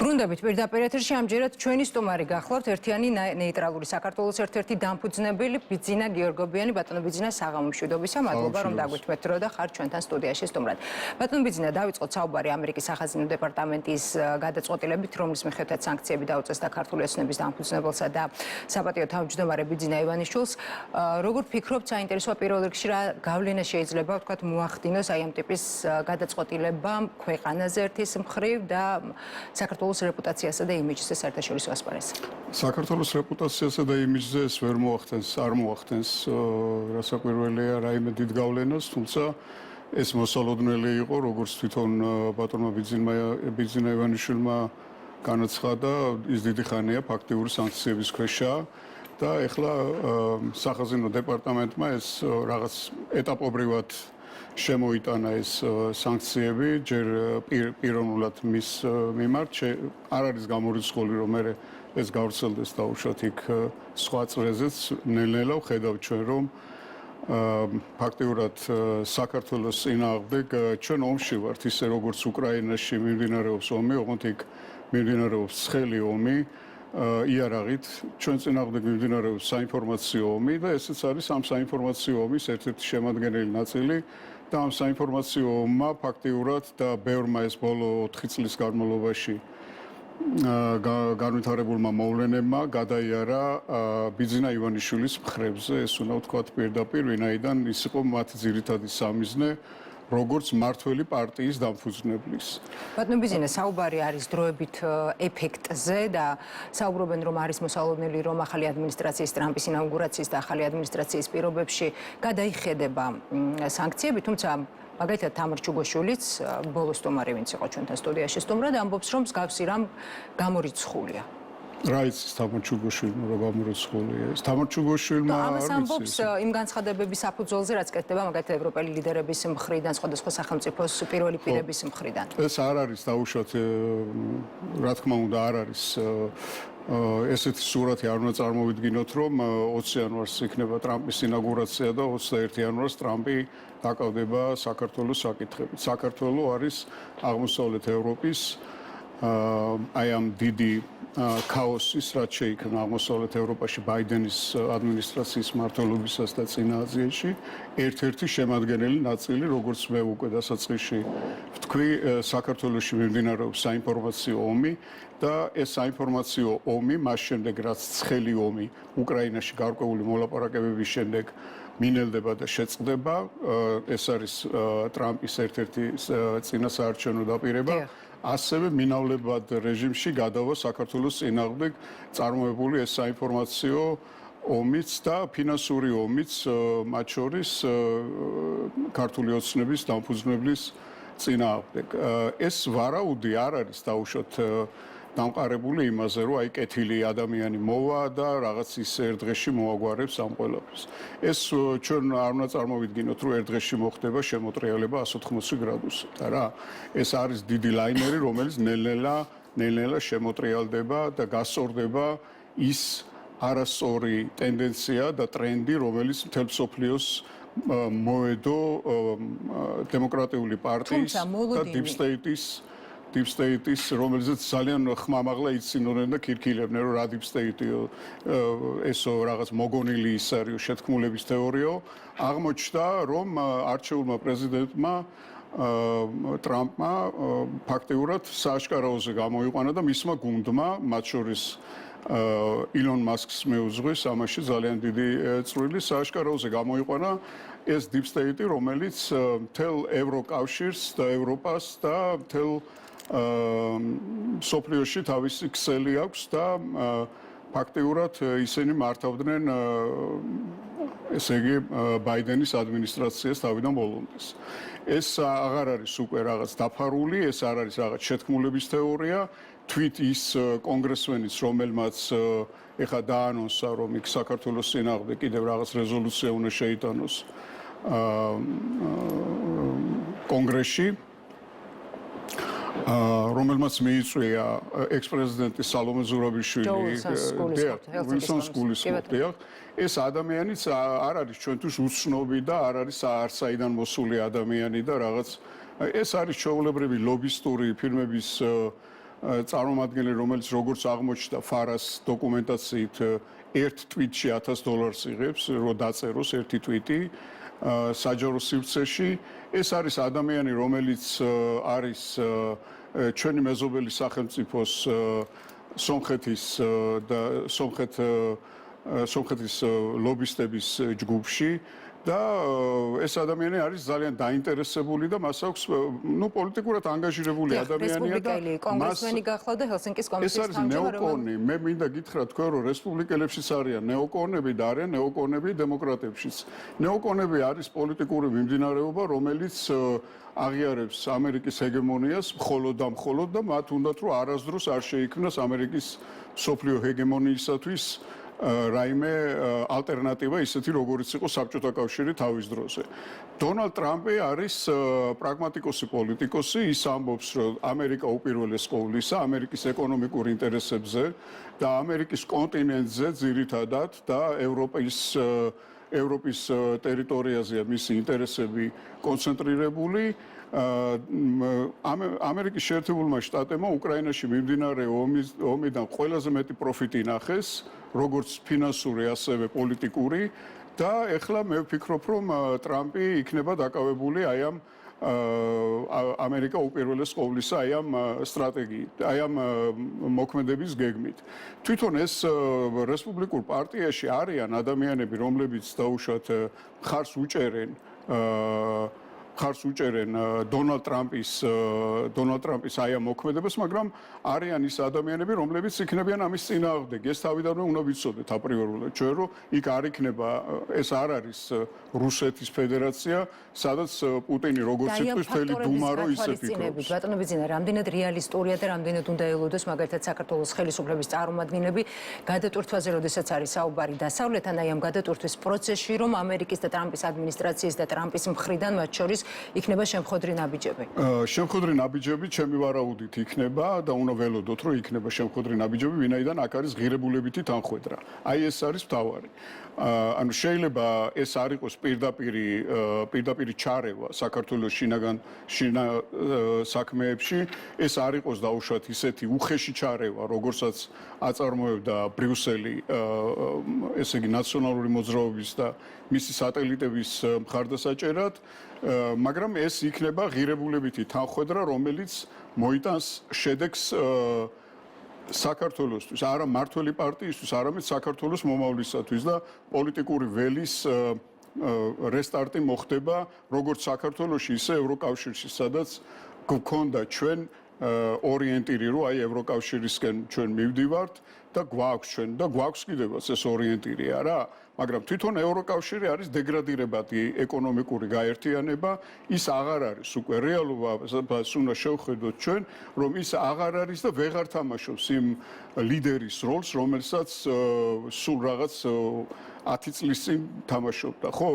ბრუნდებით პირდაპირ ეთერში ამჯერად ჩვენი სტუმარი გახლავთ ერთიანი ნეიტრალური საქართველოს ერთ-ერთი დამფუძნებელი ბიძინა გიორგობიანი. ბატონო ბიძინა, საღამო მშვიდობისა, მადლობა რომ დაგვითმეთ დრო და ხართ ჩვენთან სტუდიაში სტუმრად. ბატონო ბიძინა, დავიწყოთ საუბარი ამერიკის სახაზინო დეპარტამენტის გადაწყვეტილებით, რომლის მიხედვითაც სანქციები დაუწესდა ქართული ოცნების დამფუძნებელსა და საპატიო თავმჯდომარე ბიძინა ივანიშვილს. როგორ ფიქრობთ, საინტერესოა პირველ რიგში რა გავლენა შეიძლება ვთქვათ მოახდინოს აი ამ ტიპის გადაწყვეტილებამ ქვეყანაზე ერთის მხრივ და საქართველოს რეპუტაციასა და იმიჯზე საერთაშორისო ასპარეზზე. საქართველოს რეპუტაციასა და იმიჯზე ეს ვერ მოახდენს, არ მოახდენს რასაკვირველია რაიმე დიდ გავლენას, თუმცა ეს მოსალოდნელი იყო, როგორც თვითონ ბატონმა ბიძინა ივანიშვილმა განაცხადა, ის დიდი ხანია ფაქტიური სანქციების ქვეშა და ეხლა სახაზინო დეპარტამენტმა ეს რაღაც ეტაპობრივად შემოიტანა ეს სანქციები, ჯერ პიროვნულად მის მიმართ არ არის გამორიცხული, რომ მე ეს გავრცელდეს დაუშვათ იქ სხვა წრეზეც, ნელ-ნელა ვხედავთ ჩვენ, რომ ფაქტიურად საქართველოს წინააღმდეგ ჩვენ ომში ვართ, ისე როგორც უკრაინაში მიმდინარეობს ომი, ოღონდ იქ მიმდინარეობს ცხელი ომი. იარაღით ჩვენ წინააღმდეგ მიმდინარეობს საინფორმაციო ომი და ესეც არის ამ საინფორმაციო ომის ერთ-ერთი შემადგენელი ნაწილი და ამ საინფორმაციო ომმა ფაქტიურად და ბევრმა ეს ბოლო 4 წლის განმავლობაში განვითარებულმა მოვლენებმა გადაიარა ბიძინა ივანიშვილის მხრებზე, ეს უნდა ვთქვათ პირდაპირ, ვინაიდან ის იყო მათი ძირითადი სამიზნე როგორც მართველი პარტიის დამფუძნებლის. ბატონო ბიძინა, საუბარი არის დროებით ეფექტზე და საუბრობენ, რომ არის მოსალოდნელი, რომ ახალი ადმინისტრაციის ტრამპის ინაუგურაციის და ახალი ადმინისტრაციის პირობებში გადაიხედება სანქციები, თუმცა მაგალითად თამარ ჩუგოშვილიც ბოლო სტუმარი ვინც იყო ჩვენთან სტუდიაში სტუმრად ამბობს, რომ მსგავსი რამ გამორიცხულია. რა იცის თამარ ჩუგოშვილმა რომ გამორიცხულია ეს? თამარ ჩუგოშვილმა ამას ამბობს იმ განცხადებების საფუძველზე, რაც კეთდება მაგალითად ევროპელი ლიდერების მხრიდან, სხვადასხვა სახელმწიფოს პირველი პირების მხრიდან. ეს არ არის დაუშვათ, რა თქმა უნდა, არ არის ესეთი სურათი არ უნდა წარმოვიდგინოთ, რომ 20 იანვარს იქნება ტრამპის ინაუგურაცია და 21 იანვარს ტრამპი დაკავდება საქართველოს საკითხებით. საქართველო არის აღმოსავლეთ ევროპის აი ამ დიდი ქაოსის, რაც შეიქმნა აღმოსავლეთ ევროპაში ბაიდენის ადმინისტრაციის მმართველობისას და წინა აზიაში, ერთ-ერთი შემადგენელი ნაწილი, როგორც მე უკვე დასაწყისში ვთქვი, საქართველოში მიმდინარეობს საინფორმაციო ომი და ეს საინფორმაციო ომი მას შემდეგ, რაც ცხელი ომი უკრაინაში გარკვეული მოლაპარაკებების შემდეგ მინელდება და შეწყდება, ეს არის ტრამპის ერთ-ერთი წინასაარჩევნო დაპირება. ასევე მინავლებად რეჟიმში გადავა საქართველოს წინააღმდეგ წარმოებული ეს საინფორმაციო ომიც და ფინანსური ომიც, მათ შორის ქართული ოცნების დამფუძნებლის წინააღმდეგ. ეს ვარაუდი არ არის დაუშვათ დამყარებული იმაზე, რომ აი კეთილი ადამიანი მოვა და რაღაც ის ერთ დღეში მოაგვარებს ამ ყველაფერს. ეს ჩვენ არ უნდა წარმოვიდგინოთ, რომ ერთ დღეში მოხდება შემოტრიალება 180 გრადუსით, არა? ეს არის დიდი ლაინერი, რომელიც ნელ-ნელა შემოტრიალდება და გასწორდება ის არასწორი ტენდენცია და ტრენდი, რომელიც მთელ მსოფლიოს მოედო დემოკრატიული პარტიის და Deep State-ის, რომელზეც ძალიან ხმამაღლა იცინოდნენ და ქირქილებდნენ, რომ რა Deep State-ი ესო რაღაც მოგონილი ის არის შეთქმულების თეორიო, აღმოჩნდა, რომ არჩეულმა პრეზიდენტმა ტრამპმა ფაქტიურად სააშკარაოზე გამოიყვანა და მისმა გუნდმა, მათ შორის ილონ მასკს მეუძღვის, ამაში ძალიან დიდი წვლილი სააშკარაოზე გამოიყვანა ეს Deep State-ი, რომელიც მთელ ევროკავშირს და ევროპას და მთელ სოფლიოში თავისი ქსელი აქვს და ფაქტიურად ისინი მართავდნენ ესე იგი ბაიდენის ადმინისტრაციას თავიდან ბოლომდე. ეს აღარ არის უკვე რაღაც დაფარული, ეს არ არის რაღაც შეთქმულების თეორია, თვით ის კონგრესმენიც, რომელმაც ეხა დაანონსა, რომ იქ საქართველოს წინააღმდეგ კიდევ რაღაც რეზოლუცია უნდა შეიტანოს კონგრესში, რომელმაც მიიწვია ექს-პრეზიდენტი სალომე ზურაბიშვილი, ვილსონ სკულისკოპი. ეს ადამიანიც არ არის ჩვენთვის უცნობი და არ არის საიდან მოსული ადამიანი და რაღაც ეს არის ჩვეულებრივი ლობისტური ფირმების წარმომადგენელი, რომელიც როგორც აღმოჩნდა ფარას დოკუმენტაციით ერთ ტვიტში $1000 იღებს, რომ დაწეროს ერთი ტვიტი საჯარო სივრცეში. ეს არის ადამიანი, რომელიც არის ჩვენი მეზობელი სახელმწიფოს სომხეთის და სომხეთის ლობისტების ჯგუფში და ეს ადამიანი არის ძალიან დაინტერესებული და მას აქვს პოლიტიკურად ანგაჟირებული ადამიანია და კონგრესმენი გახლავდა ჰელსინკის კომისიის ეს არის ნეოკონი. მე მინდა გითხრა თქვენ, რომ რესპუბლიკელებშიც არიან ნეოკონები და არიან ნეოკონები დემოკრატებშიც. ნეოკონები არის პოლიტიკური მიმდინარეობა, რომელიც აღიარებს ამერიკის ჰეგემონიას მხოლოდ და მათ უნდათ რომ არასდროს არ შეიქმნას ამერიკის სოფლიო ჰეგემონიისათვის რაიმე ალტერნატივა ისეთი როგორიც იყო საბჭოთა კავშირი თავის დროზე. დონალდ ტრამპი არის პრაგმატიკოსი პოლიტიკოსი, ის ამბობს, რომ ამერიკა უპირველეს ყოვლისა ამერიკის ეკონომიკურ ინტერესებზე და ამერიკის კონტინენტზე ძირითადად და ევროპის ტერიტორიაზეა მისი ინტერესები კონცენტრირებული. ამერიკის შეერთებულმა შტატებმა უკრაინაში მიმდინარე ომიდან ყველაზე მეტი პროფიტი ნახეს, როგორც ფინანსური, ასევე პოლიტიკური და ეხლა მე ვფიქრობ, რომ ტრამპი იქნება დაკავებული აი ამ ამერიკა უპირველეს ყოვლისა აი ამ სტრატეგიით, აი ამ მოქმედების გეგმით. თვითონ ეს რესპუბლიკურ პარტიაში არიან ადამიანები, რომლებიც დაუშვათ ხარს უჭერენ დონალდ ტრამპის აი ამ მოქმედებას, მაგრამ არიან ის ადამიანები, რომლებიც იქნებიან ამის წინააღმდეგ. ეს თავიდანვე უნდა ვიცოდეთ აპრიორულად, ჩვენ რომ იქ არ იქნება, ეს არ არის რუსეთის ფედერაცია, სადაც პუტინი როგორც იტყვის მთელი დუმა რო ისე ფიქრობს. ბატონო ბიძინა, რამდენად რეალისტურია და რამდენად უნდა ელოდოს მაგალითად საქართველოს ხელისუფლების წარმომადგენლები გადატვირთვაზე, როდესაც არის საუბარი დასავლეთთან, აი ამ გადატვირთვის პროცესში, რომ ამერიკის და ტრამპის ადმინისტრაციის და ტრამპის მხრიდან მათ შორის იქნება შემხოდრი ნაბიჯები. შემხოდრი ნაბიჯები ჩემი ვარაუდით იქნება და უნდა ველოდოთ, რომ იქნება შემხოდრი ნაბიჯები, ვინაიდან აქ არის ღირებულებითი თანხwebdriver. აი ეს არის მთავარი. ანუ შეიძლება ეს არ იყოს პირდაპირი ჩარევა საქართველოს შინაგან საქმეებში, ეს არ იყოს დაუშვათ ისეთი უხეში ჩარევა, როგორცაც აწარმოებდა ბრიუსელი, ესე იგი ნაციონალური მოძრაობის და მისი სატელიტების მხარდასაჭერად, მაგრამ ეს იქნება ღირებულებითი თანხwebdriver, რომელიც მოიტანს შედეგს საქართველოსთვის, არა მართველი პარტიისთვის, არამედ საქართველოს მომავლისათვის და პოლიტიკური ველის რესტარტი მოხდება როგორც საქართველოში, ისე ევროკავშირში, სადაც გვქონდა ჩვენ ორიენტირი, რომ აი ევროკავშირისკენ ჩვენ მივდივართ და გვაქვს კიდევაც ეს ორიენტირი, არა? მაგრამ თვითონ ევროკავშირი არის დეგრადირებადი ეკონომიკური გაერთიანება, ის აღარ არის უკვე რეალობას უნდა შევხედოთ ჩვენ, რომ ის აღარ არის და ვეღარ თამაშობს იმ ლიდერის როლს, რომელსაც სულ რაღაც 10 წლის წინ თამაშობდა. ხო,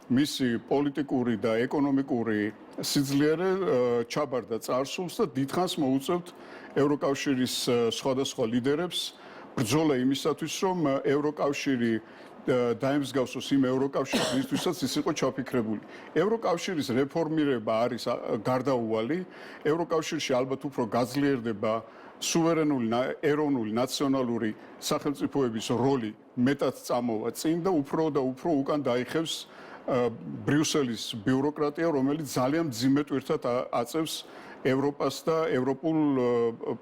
მისი პოლიტიკური და ეკონომიკური სიძლიერე ჩაბარდა წარსულს და დიდხანს მოუწევთ ევროკავშირის სხვადასხვა ლიდერებს ბრძოლა იმისათვის, რომ ევროკავშირი დაემსგავსოს იმ ევროკავშირს, ვისთვისაც ის იყო ჩაფიქრებული. ევროკავშირის რეფორმირება არის გარდაუვალი. ევროკავშირში ალბათ უფრო გაძლიერდება სუვერენული ეროვნული ნაციონალური სახელმწიფოების როლი მეტად წამოვა წინ და უფრო უკან დაიხევს ბრიუსელის ბიუროკრატია, რომელიც ძალიან მძიმე ტვირთად აწევს ევროპას და ევროპულ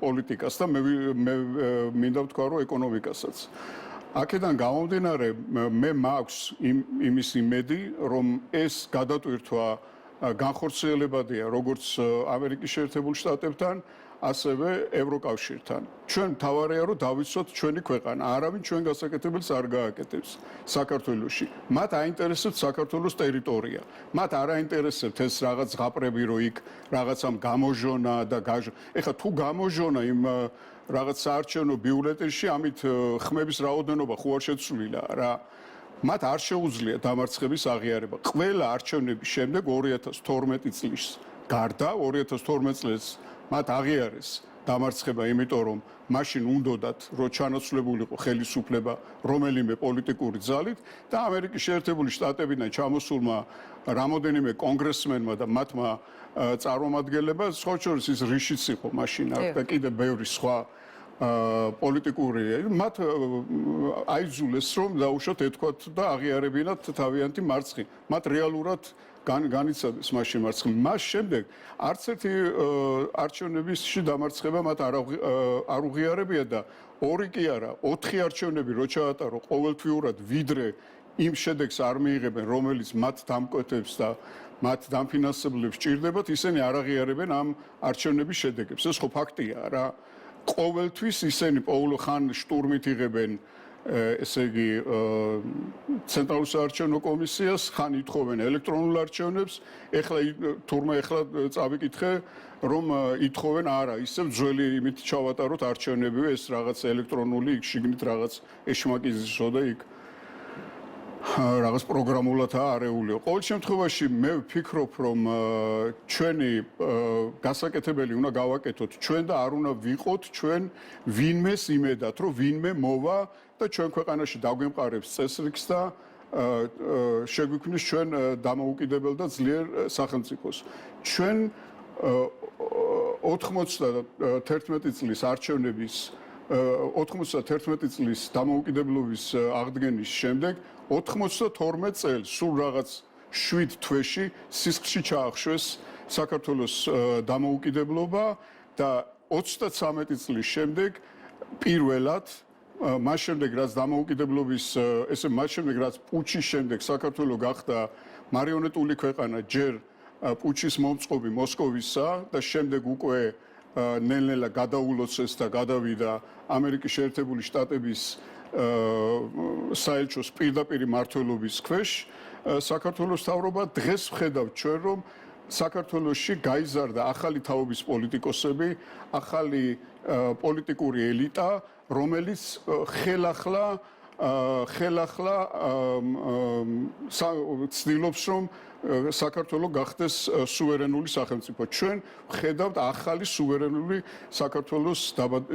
პოლიტიკას და მე მინდა ვთქვა, რომ ეკონომიკასაც. აქედან გამომდინარე, მე მაქვს იმის იმედი, რომ ეს გადატვირთვა განხორციელებადია როგორც ამერიკის შეერთებულ შტატებთან, ასევე ევროკავშირთან. ჩვენ თავარია რომ დავიცვათ ჩვენი ქვეყანა, არავინ ჩვენ გასაკეთებელს არ გააკეთებს საქართველოში. მათ აინტერესებს საქართველოს ტერიტორია. მათ არ აინტერესებთ ეს რაღაც ზღაპრები, რომ იქ რაღაცამ გამოჟონა და ეხლა თუ გამოჟონა იმ რაღაც საარჩევნო ბიულეტენში, ამით ხმების რაოდენობა ხო არ შეცვლილა რა. მათ არ შეუძლია დამარცხების აღიარება. ყველა არჩევნების შემდეგ 2012 წლის გარდა 2012 წელს მათ აღიარეს დამარცხება, იმიტომ რომ მაშინ უნდათ რომ ჩანაცვლებულიყო ხელისუფლება რომელიმე პოლიტიკური ძალით და ამერიკის შეერთებული შტატებიდან ჩამოსულმა რამოდენიმე კონგრესმენმა და მათმა წარმომადგენლებმა სხვა შორის ის რიშიც იყო მაშინ და კიდე ბევრი სხვა პოლიტიკური მათ აიძულეს რომ დაუშვათ ეთქვათ და აღიარებინათ თავიანთი მარცხი მათ რეალურად განიცადეს მაშინ მარცხი მას შემდეგ არც ერთი არჩევნებისში დამარცხება მათ არ უღიარებია და ორი კი არა 4 არჩევნები რო ჩაატარო ყოველთვიურად ვიდრე იმ შედეგს არ მიიღებენ რომელიც მათ დამკვეთებს და მათ დამფინანსებლებს ჭირდებათ ისინი არ აღიარებენ ამ არჩევნების შედეგებს ეს ხო ფაქტია რა ყოველთვის ისინი პაულო ხან შტურმით იღებენ ესე იგი ცენტრალურ საარჩევნო კომისიას ხან ითხოვენ ელექტრონულ არჩევნებს ეხლა თურმე ეხლა წავიკითხე რომ ითხოვენ არა ისევ ძველი იმით ჩავატაროთ არჩევნები ეს რაღაც ელექტრონული იქ შიგნით რაღაც ეშმაკიზისო და იქ რაღაც პროგრამულადაა არეულიო. ყოველ შემთხვევაში მე ვფიქრობ, რომ ჩვენი გასაკეთებელი უნდა გავაკეთოთ ჩვენ და არ უნდა ვიყოთ ჩვენ ვინმეს იმედად, რომ ვინმე მოვა და ჩვენ ქვეყანაში დაგვემყარებს წესრიგს და შეგვიქმნის ჩვენ დამოუკიდებელ და ძლიერ სახელმწიფოს. ჩვენ 91 წლის არჩევნების 91 წლის დამოუკიდებლობის აღდგენის შემდეგ 92 წელს სულ რაღაც 7 თვეში სისხლში ჩაახშვეს საქართველოს დამოუკიდებლობა და 33 წლის შემდეგ პირველად მას შემდეგ რაც დამოუკიდებლობის ესე მას შემდეგ რაც პუჩის შემდეგ საქართველო გახდა მარიონეტული ქვეყანა ჯერ პუჩის მომწყობი მოსკოვისა და შემდეგ უკვე ნელ-ნელა გადაულოცეს და გადავიდა ამერიკის შეერთებული შტატების საელჩოს პირდაპირ მმართველობის ქვეშ საქართველოს მთავრობა დღეს ვხედავთ ჩვენ რომ საქართველოში გაიზარდა ახალი თაობის პოლიტიკოსები, ახალი პოლიტიკური ელიტა, რომელიც ხელახლა ცდილობს რომ საქართველო გახდეს სუვერენული სახელმწიფო. ჩვენ ვხედავთ ახალი სუვერენული საქართველოს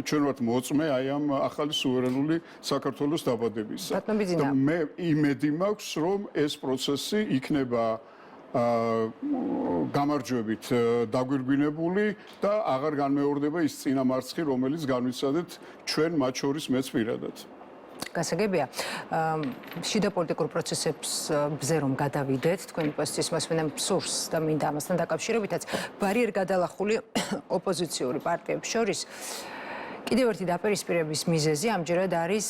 ჩვენ ვართ მოწმე აი ამ ახალი სუვერენული საქართველოს დაბადებისა. და მე იმედი მაქვს რომ ეს პროცესი იქნება გამარჯვებით დაგვირგვინებული და აღარ განმეორდება ის წინამარცხი რომელიც განვიცადეთ ჩვენ მათ შორის მეც პირადად. გასაგებია შიდა პოლიტიკურ პროცესებზე რომ გადავიდეთ თქვენი პოზიციის მოსმენამ სურს და მინდა ამასთან დაკავშირებითაც ბარიერ გადალახული ოპოზიციური პარტიების შორის კიდევ ერთი დაპირისპირების მიზეზი ამჯერად არის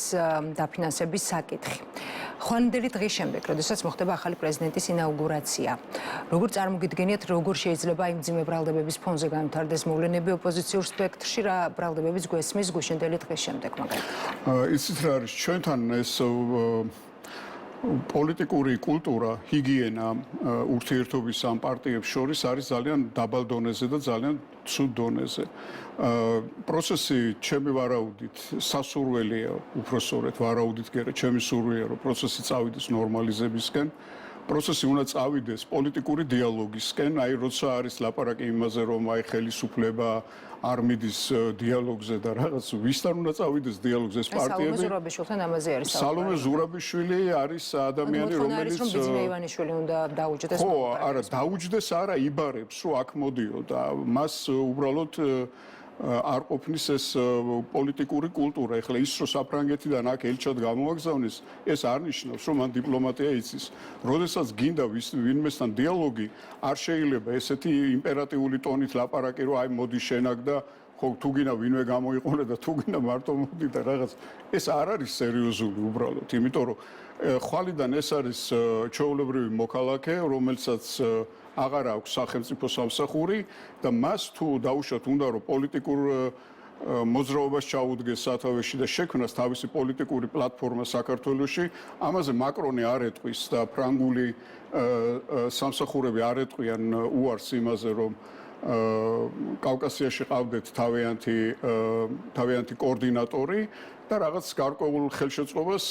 დაფინანსების საკითხი. ხვანდელი დღის შემდეგ, როდესაც მოხდება ახალი პრეზიდენტის ინაუგურაცია. როგორ წარმოგიდგენიათ, როგორ შეიძლება იმ მძიმე ბრალდებების ფონზე განვითარდეს მოვლენები ოპოზიციურ სპექტრში, რა ბრალდებებიც გვესმის გუშინდელი დღის შემდეგ მაგალითად? იცით რა არის, ჩვენთან ეს პოლიტიკური კულტურა, ჰიგიენა ურთიერთობის ამ პარტიებს შორის არის ძალიან დაბალ დონეზე და ძალიან ცუდ დონეზე. პროცესი ჩემი ვარაუდით სასურველია, უпроსორეთ ვარაუდით კი არა, ჩემი სურვილია რომ პროცესი წავიდეს ნორმალიზებისკენ. პროცესი უნდა წავიდეს პოლიტიკური დიალოგისკენ, აი როცა არის ლაპარაკი იმაზე რომ აი ხელისუფლება არ მიდის დიალოგზე და რაღაც ვისთან უნდა წავიდეს დიალოგზე ეს პარტიები. სალომე ზურაბიშვილთან ამაზე არის საუბარი. სალომე ზურაბიშვილი არის ადამიანი რომელიც რომ ბიძინა ივანიშვილი უნდა დაუჯდეს. ხო, არა, დაუჯდეს არა, იბარებს რომ აქ მოდიო და მას უბრალოდ არ ყოფნის ეს პოლიტიკური კულტურა. ეხლა ის რომ საფრანგეთიდან აქ ელჩად გამოაგზავნეს, ეს არ ნიშნავს რომ მან დიპლომატია იცის. როდესაც გინდა ვინმესთან დიალოგი, არ შეიძლება ესეთი იმპერატიული ტონით ლაპარაკი, რომ აი მოდი შენაკ და ხო თუ გინდა ვინმე გამოიყურე და თუ გინდა მარტო მოდი და რაღაც. ეს არ არის სერიოზული უბრალოდ, იმიტომ რომ ხვალიდან ეს არის ჩვეულებრივი მოქალაქე, რომელსაც აღარ აქვს სახელმწიფო სამსახური და მას თუ დაუშვათ უნდა რომ პოლიტიკურ მოძრაობას ჩაუდგეს სათავეში და შექმნას თავისი პოლიტიკური პლატფორმა საქართველოში, ამაზე მაკრონი არ ეტყვის და ფრანგული სამსახურები არ ეტყვიან უარს იმაზე რომ კავკასიაში ყავდეთ თავიანთი კოორდინატორი და რაღაც გარკვეულ ხელშეწყობას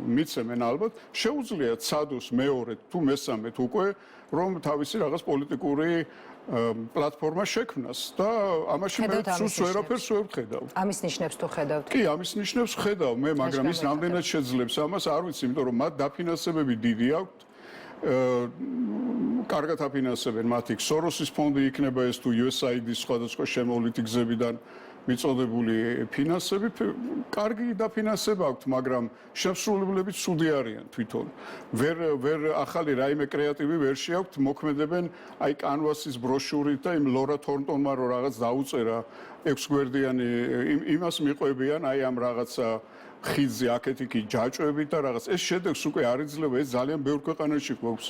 მიცემენ ალბათ შეუძლია ცადოს მეორედ თუ მესამედ უკვე რომ თავისი რაღაც პოლიტიკური პლატფორმა შექმნას და ამაში მე სულს ვერაფერს ვერ ვხედავ. ამის ნიშნებს თუ ხედავთ? კი, ამის ნიშნებს ხედავ მე, მაგრამ ის რამდენად შეძლებს ამას არ ვიცი, იმიტომ რომ მათ დაფინანსებები დიდი აქვთ. კარგად აფინანსებენ მათი სოროსის ფონდი იქნება ეს თუ USAID-ის სხვადასხვა შემოვლითი გზებიდან მიწოდებული ფინანსები, კარგი დაფინანსება აქვთ, მაგრამ შემსრულებლები ცუდი არიან თვითონ. ვერ ახალი რაიმე კრეატივი ვერ შეაქვთ, მოქმედებენ აი კანვასის ბროშურით და იმ ლორა თორნტონმა რო რაღაც დაუწერა 6 გვერდიანი იმას მიყვებიან აი ამ რაღაცა ხიდზე აქეთ-იქ ჯაჭვებით და რაღაც ეს შედეგს უკვე არ იძლევა ეს ძალიან ბევრ ქვეყანაში გვაქვს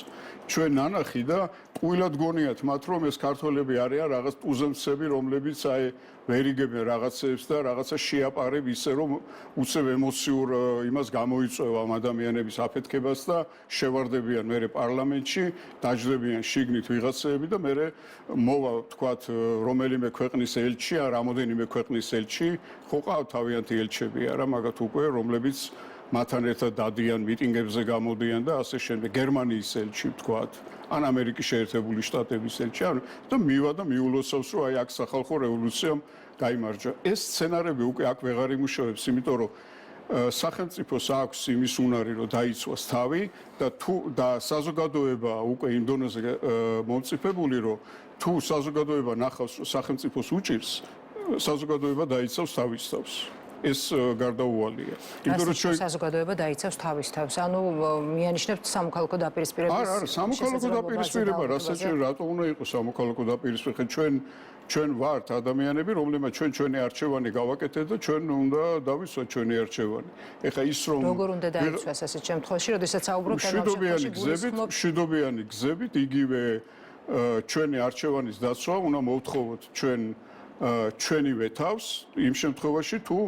ჩვენ ნანახი და ყვილად გონიათ მათ რომ ეს ქართველები არიან რაღაც ტუზემცები რომლებიც აი ვერიგებენ რაღაცებს და რაღაცა შეაპარებ ისე რომ უცებ ემოციურ იმას გამოიწვევა ამ ადამიანების აფეთქებას და შევარდებიან მე პარლამენტში დაждდებიან შიგნით ვიღაცები და მე მოვა თქვათ რომელიმე ქვეყნის ელჩი ან რამოდენიმე ქვეყნის ელჩი ხო ყავთ თავიანთი ელჩები არა მაგათ უკვე რომლებიც მათთან ერთად დადიან მიტინგებზე გამოდიან და ასე შემდეგ გერმანიის ელჩი თქვათ ან ამერიკის შეერთებული შტატების ელჩი და მივა და მიულოცავს რომ აი აქ სახალხო რევოლუციამ გაიმარჯვა ეს სცენარები უკვე აქ ვეღარ იმუშავებს იმიტომ რომ სახელმწიფოს აქვს იმის უნარი რომ დაიცვას თავი და საზოგადოება უკვე იმ დონეზე მომწიფებული რომ თუ საზოგადოება ნახავს რომ სახელმწიფოს უჭირს საზოგადოება დაიცავს თავის თავს ეს გარდაუვალია. იმიტომ რომ ჩვენ საზოგადოება დაიცავს თავის თავს. ანუ მიანიშნებთ სამოქალაქო დაპირისპირებას. არა, სამოქალაქო დაპირისპირება, რასაც რატო უნდა იყოს სამოქალაქო დაპირისპირება? ჩვენ ვართ ადამიანები, რომლებმაც ჩვენი არჩევანი გავაკეთეთ და ჩვენ უნდა დავისვათ ჩვენი არჩევანი. ეხლა ის რომ როგორ უნდა დაიცვას ასეთ შემთხვევაში, როდესაც აუბრობთ მშვიდობიანი გზებით, იგივე ჩვენი არჩევანის დაცვა უნდა მოვთხოვოთ ჩვენივე თავს იმ შემთხვევაში თუ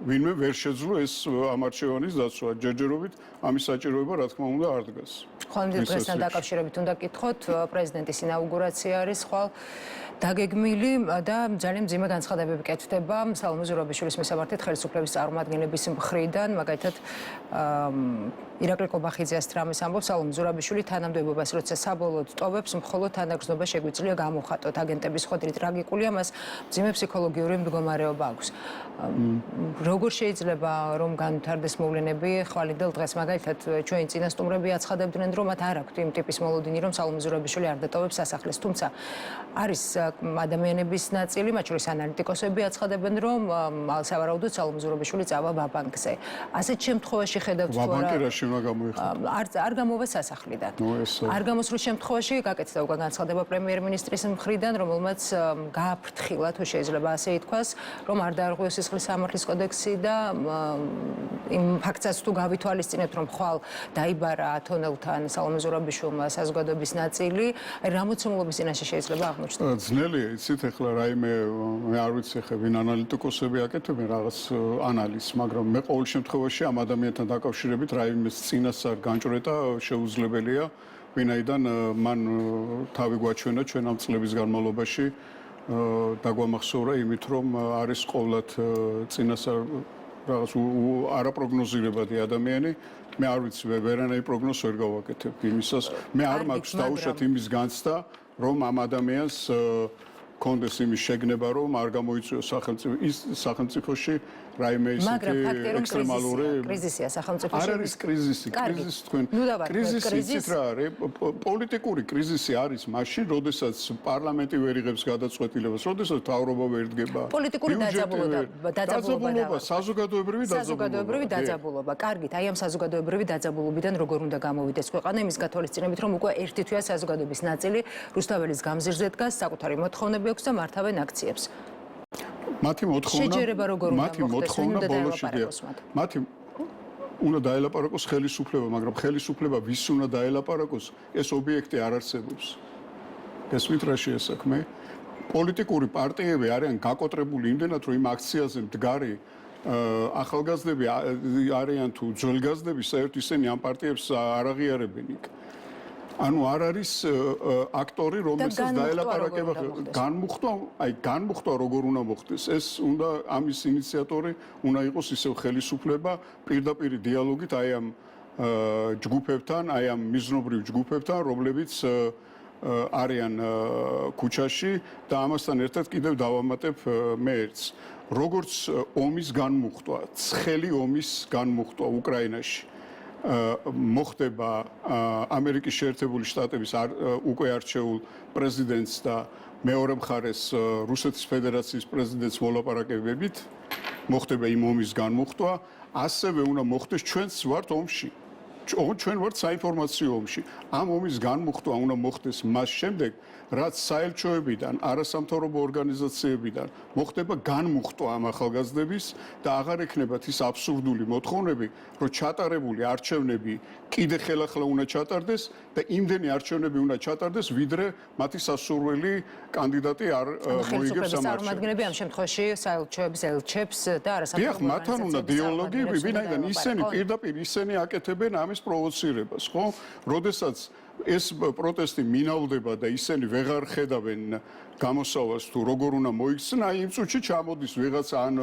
ვინმე ვერ შეძლო ეს ამ არჩევანის დაცვა ჯერჯერობით ამის საჭიროება რა თქმა უნდა არ დგას. ხოლმე დღესთან დაკავშირებით უნდა გითხოთ პრეზიდენტის ინაუგურაცია არის ხვალ დაგეგმილი და ძალიან მძიმე განცხადებები კეთდება სალომე ზურაბიშვილის მისამართით ხელისუფლების წარმომადგენლების მხრიდან მაგალითად ირაკლი კობახიძე ასტრამის ამბობს სალომე ზურაბიშვილი თანამდებობას როცა საბოლოოდ ტოვებს მხოლოდ თანაგრძნობა შეგვიძლია გამოხატოთ აგენტების ხვედრი ტრაგიკულია მას მძიმე ფსიქოლოგიური მდგომარეობა აქვს როგორ შეიძლება რომ განვითარდეს მოვლენები ხვალინდელ დღეს მაგალითად ჩვენი წინასწარმოები აცხადებდნენ რომ მათ არ აქვთ იმ ტიპის მოლოდინი რომ სალომე ზურაბიშვილი არ დატოვებს სასახლეს თუმცა არის ადამიანების ნაწილი მათ შორის ანალიტიკოსები აცხადებენ რომ სავარაუდოდ სალომე ზურაბიშვილი წავა ვაბანკზე ასეთ შემთხვევაში ხედავთ თუ არა არ გამოვა სასახლიდან არ გამოსულ შემთხვევაში გაკეთდა უკვე განცხადება პრემიერ-მინისტრის მხრიდან რომელმაც გააფრთხილა თუ შეიძლება ასე ითქვას რომ არ დაარღვიოს სისხლის სამართლის კოდექსი და იმ ფაქტსაც თუ გავითვალისწინებთ რომ ხვალ დაიბარა ათონელთან სალომე ზურაბიშვილმა საზოგადოების ნაწილი რა მოცემულობის წინაშე შეიძლება აღმოჩნდეს ძნელია იცით ახლა რაიმე მე არ ვიცი ახლა ვინ ანალიტიკოსები აკეთებენ რაღაც ანალიზს მაგრამ მე ყოველ შემთხვევაში ამ ადამიანთან დაკავშირებით რაიმე წინასწარ განჭრეტა შეუძლებელია ვინაიდან მან თავი გვაჩვენა ჩვენ ამ წლების განმავლობაში დაგვამახსოვრა იმით რომ არის ყოვლად წინასწარ რაღაც არაპროგნოზირებადი ადამიანი მე არ ვიცი ვერანაირ პროგნოზს ვერ გავაკეთებ იმისას მე არ მაქვს დაუშვათ იმის განცდა რომ ამ ადამიანს კონდეს იმის შეგნება რომ არ გამოიწვიოს სახელმწიფოში რაიმე ისეთი ექსტრემალური კრიზისია სახელმწიფოში არ არის კრიზისი თქვენ კრიზისი იცით რა არის პოლიტიკური კრიზისი არის მაშინ როდესაც პარლამენტი ვერ იღებს გადაწყვეტილებას როდესაც მთავრობა ვერ დგება პოლიტიკური დაძაბულობა საზოგადოებრივი დაძაბულობა კარგით აი ამ საზოგადოებრივი დაძაბულობიდან როგორ უნდა გამოვიდეს ქვეყანა იმის გათვალისწინებით რომ უკვე ერთი თვეა საზოგადოების ნაწილი რუსთაველის გამზირზე დგას საკუთარი მოთხოვნები აქვს და მართავენ აქციებს მათი მოთხოვნა ბოლოშია მათი უნდა დაელაპარაკოს ხელისუფლება მაგრამ ხელისუფლება ვის უნდა დაელაპარაკოს ეს ობიექტი არ არსებობს გესმით რა შეესაქმე პოლიტიკური პარტიები არიან გაკოტრებული იმდენად რომ იმ აქციაზე მდგარი ახალგაზრდები არიან თუ ძველგაზრდები საერთოდ ისინი ამ პარტიებს არ აღიარებენ იქ ანუ არ არის აქტორი რომელსაც დაელაპარაკება განმუხტვა როგორ უნდა მოხდეს ეს უნდა ამის ინიციატორი უნდა იყოს ისევ ხელისუფლება პირდაპირ დიალოგით აი ამ ჯგუფებთან აი ამ მიზნობრივ ჯგუფებთან რომლებიც არიან ქუჩაში და ამასთან ერთად კიდევ დავამატებ მე ერთს. როგორც ომის განმუხტვა, ცხელი ომის განმუხტვა უკრაინაში მოხდება ამერიკის შეერთებული შტატების უკვე არჩეულ პრეზიდენტს და მეორე მხარეს რუსეთის ფედერაციის პრეზიდენტს მოლაპარაკებებით, მოხდება იმ ომის განმუხტვა, ასევე უნდა მოხდეს ჩვენც ვართ ომში. ჩვენ ვართ საინფორმაციო ომში. ამ ომის განმუხტვა უნდა მოხდეს მას შემდეგ, რაც საელჩოებიდან, არასამთავრობო ორგანიზაციებიდან მოხდება განმუხტვა ამ ახალგაზრდების და აღარ ექნებათ ის აბსურდული მოთხოვნები, რომ ჩატარებული არჩევნები კიდე ხელახლა უნდა ჩატარდეს და იმდენი არჩევნები უნდა ჩატარდეს, ვიდრე მათი სასურველი კანდიდატი არ მოიგებს ამ არჩევნებს. წარმომადგენლები ამ შემთხვევაში საელჩოების ელჩებს და არასამთავრობო მათთან უნდა დიალოგი, ვინაიდან ისინი პირდაპირ ისინი აკეთებენ ამის პროვოცირებას, ხო? როდესაც ეს პროტესტი მინავდება და ისინი ვეღარ ხედავენ გამოსავალს თუ როგორ უნდა მოიქცნენ, აი იმ წუთში ჩამოდის ვიღაცა ან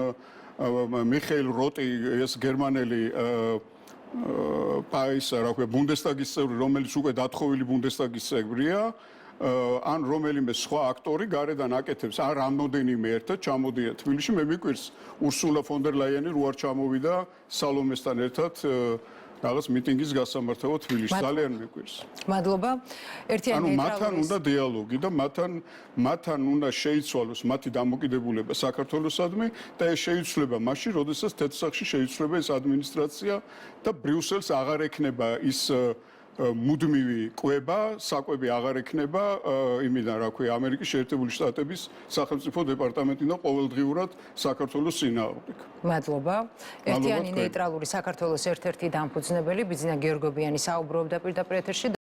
მიხეილ როტი, ეს გერმანელი პაისა, რა ქვია, ბუნდესტაგის წევრი, რომელიც უკვე დათხოვილი ბუნდესტაგის წევრია, ან რომელიმე სხვა აქტორი გარედან აკეთებს, ან რამოდენიმე ერთად ჩამოდიან თბილისში, მე მიკვირს ურსულა ფონ დერ ლაიენი რო არ ჩამოვიდა სალომესთან ერთად რაღაც მიტინგის გასამართავად თბილისში, ძალიან მიკვირს. მადლობა. ერთიანი მათთან უნდა დიალოგი და მათთან უნდა შეიცვალოს მათი დამოკიდებულება საქართველოსადმი და ეს შეიცვლება მაშინ, როდესაც თეთრსახში შეიცვლება ეს ადმინისტრაცია და ბრიუსელს აღარ ექნება ის მუდმივი კვება, საკვები აღარ ექნება იმიდან, რა ქვია, ამერიკის შეერთებული შტატების სახელმწიფო დეპარტამენტიდან ყოველდღიურად საქართველოს წინააღმდეგ. მადლობა. ერთიანი ნეიტრალური საქართველოს ერთ-ერთი დამფუძნებელი ბიძინა გიორგობიანი საუბრობდა პირდაპირ ეთერში.